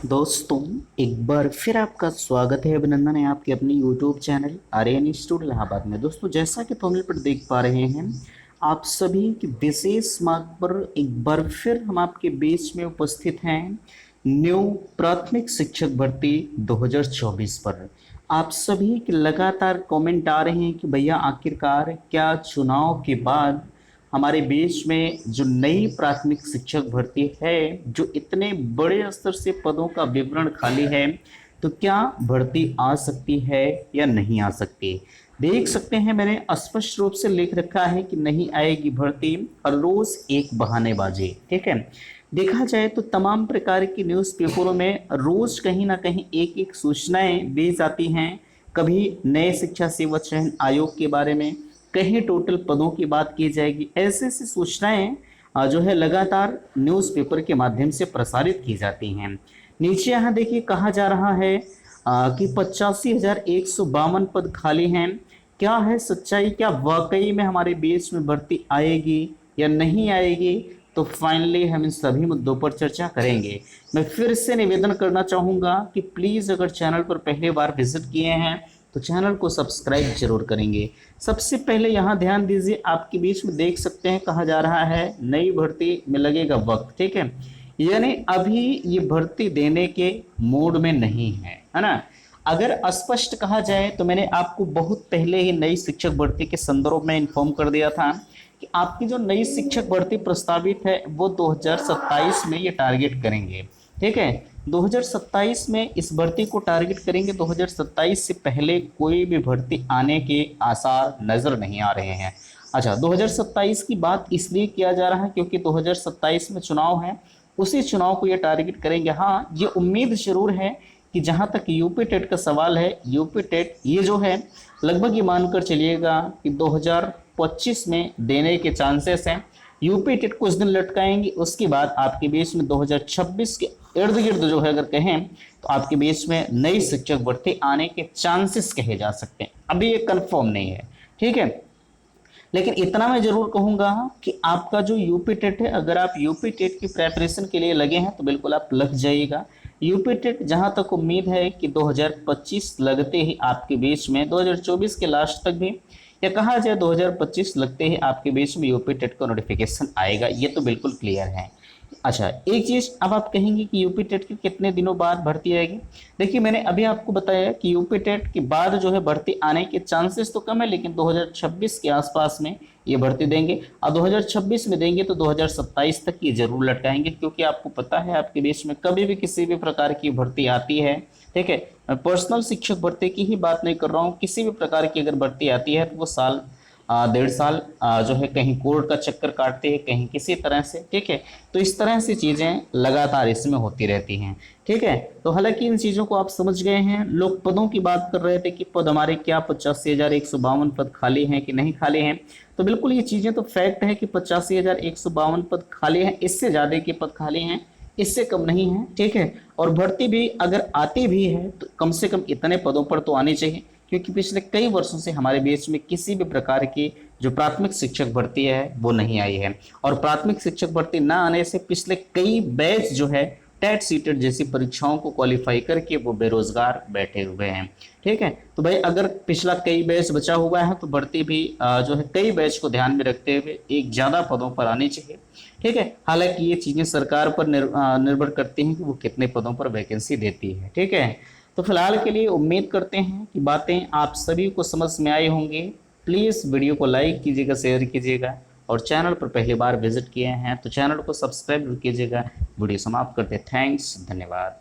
दोस्तों, एक बार फिर आपका स्वागत है, अभिनंदन है आपके अपने YouTube channel Aryan institute Allahabad में। दोस्तों, जैसा कि थंबनेल पर देख पा रहे हैं, आप सभी की विशेष मांग पर एक बार फिर हम आपके बीच में उपस्थित हैं न्यू प्राथमिक शिक्षक भर्ती 2024 पर। आप सभी के लगातार कमेंट आ रहे हैं कि भैया आखिरकार क्या चुनाव के बाद हमारे देश में जो नई प्राथमिक शिक्षक भर्ती है, जो इतने बड़े स्तर से पदों का विवरण खाली है, तो क्या भर्ती आ सकती है या नहीं आ सकती। देख सकते हैं मैंने स्पष्ट रूप से लिख रखा है कि नहीं आएगी भर्ती, हर रोज एक बहानेबाजी। ठीक है, देखा जाए तो तमाम प्रकार की न्यूज़पेपरों में रोज कहीं ना कहीं एक एक सूचनाएं दी जाती हैं। कभी नए शिक्षा सेवा चयन आयोग के बारे में, कहीं टोटल पदों की बात की जाएगी। ऐसे ऐसी सूचनाएं जो है लगातार न्यूज़पेपर के माध्यम से प्रसारित की जाती हैं। नीचे यहाँ देखिए कहा जा रहा है कि 85,152 पद खाली हैं। क्या है सच्चाई, क्या वाकई में हमारे देश में भर्ती आएगी या नहीं आएगी, तो फाइनली हम इन सभी मुद्दों पर चर्चा करेंगे। मैं फिर से निवेदन करना चाहूँगा कि प्लीज़ अगर चैनल पर पहली बार विजिट किए हैं तो चैनल को सब्सक्राइब जरूर करेंगे। सबसे पहले यहाँ ध्यान दीजिए, आपके बीच में देख सकते हैं कहा जा रहा है नई भर्ती में लगेगा वक्त। ठीक है, यानी अभी ये भर्ती देने के मूड में नहीं है ना। अगर स्पष्ट कहा जाए तो मैंने आपको बहुत पहले ही नई शिक्षक भर्ती के संदर्भ में इन्फॉर्म कर दिया था कि आपकी जो नई शिक्षक भर्ती प्रस्तावित है वो 2027 में ये टारगेट करेंगे। ठीक है, 2027 में इस भर्ती को टारगेट करेंगे। 2027 से पहले कोई भी भर्ती आने के आसार नजर नहीं आ रहे हैं। अच्छा, 2027 की बात इसलिए किया जा रहा है क्योंकि 2027 में चुनाव है, उसी चुनाव को ये टारगेट करेंगे। हाँ, ये उम्मीद जरूर है कि जहां तक यूपी टेट का सवाल है, यूपी टेट ये जो है लगभग ये मानकर चलिएगा कि 2025 में देने के चांसेस हैं। यूपी टेट कुछ दिन लटकाएंगे, उसके बाद आपके बीच में 2026 के इर्द गिर्द जो है अगर कहें तो आपके बीच में नई शिक्षक भर्ती आने के चांसेस कहे जा सकते हैं। अभी ये कंफर्म नहीं है। ठीक है, लेकिन इतना मैं जरूर कहूंगा कि आपका जो यूपी टेट है, अगर आप यूपी टेट की प्रेपरेशन के लिए लगे हैं तो बिल्कुल आप लग जाइएगा। यूपी टेट जहां तक उम्मीद है कि 2025 लगते ही आपके बीच में, 2024 के लास्ट तक भी या कहा जाए 2025 लगते ही आपके बीच में यूपी टेट का नोटिफिकेशन आएगा, ये तो बिल्कुल क्लियर है। अच्छा, एक चीज अब आप कहेंगे कि यूपी टेट के कितने दिनों बाद भर्ती आएगी। देखिए, मैंने अभी आपको बताया कि यूपी टेट के बाद जो है भर्ती आने के चांसेस तो कम है, लेकिन 2026 के आसपास में ये भर्ती देंगे। और 2026 में देंगे तो 2027 तक ये जरूर लटकाएंगे, क्योंकि आपको पता है आपके देश में कभी भी किसी भी प्रकार की भर्ती आती है। ठीक है, मैं पर्सनल शिक्षक भर्ती की ही बात नहीं कर रहा हूँ, किसी भी प्रकार की अगर भर्ती आती है तो वो साल 1.5 साल जो है कहीं कोर्ट का चक्कर काटते हैं, कहीं किसी तरह से। ठीक है, तो इस तरह से चीजें लगातार इसमें होती रहती हैं। ठीक है, तो हालांकि इन चीजों को आप समझ गए हैं। लोग पदों की बात कर रहे थे कि पद हमारे क्या 85,152 पद खाली हैं कि नहीं खाली हैं, तो बिल्कुल ये चीजें तो फैक्ट है कि 85,152 पद खाली हैं। इससे ज्यादा के पद खाली हैं, इससे कम नहीं है। ठीक है, और भर्ती भी अगर आती भी है तो कम से कम इतने पदों पर तो आनी चाहिए, क्योंकि पिछले कई वर्षों से हमारे देश में किसी भी प्रकार की जो प्राथमिक शिक्षक भर्ती है वो नहीं आई है। और प्राथमिक शिक्षक भर्ती ना आने से पिछले कई बैच जो है टेट सीटेट जैसी परीक्षाओं को क्वालिफाई करके वो बेरोजगार बैठे हुए हैं। ठीक है, तो भाई अगर पिछला कई बैच बचा हुआ है तो भर्ती भी जो है कई बैच को ध्यान में रखते हुए एक ज्यादा पदों पर आनी चाहिए। ठीक है, हालांकि ये चीजें सरकार पर निर्भर करती हैं कि वो कितने पदों पर वैकेंसी देती है। ठीक है, तो फिलहाल के लिए उम्मीद करते हैं कि बातें आप सभी को समझ में आई होंगी। प्लीज़ वीडियो को लाइक कीजिएगा, शेयर कीजिएगा, और चैनल पर पहली बार विजिट किए हैं तो चैनल को सब्सक्राइब कीजिएगा। वीडियो समाप्त करते, थैंक्स, धन्यवाद।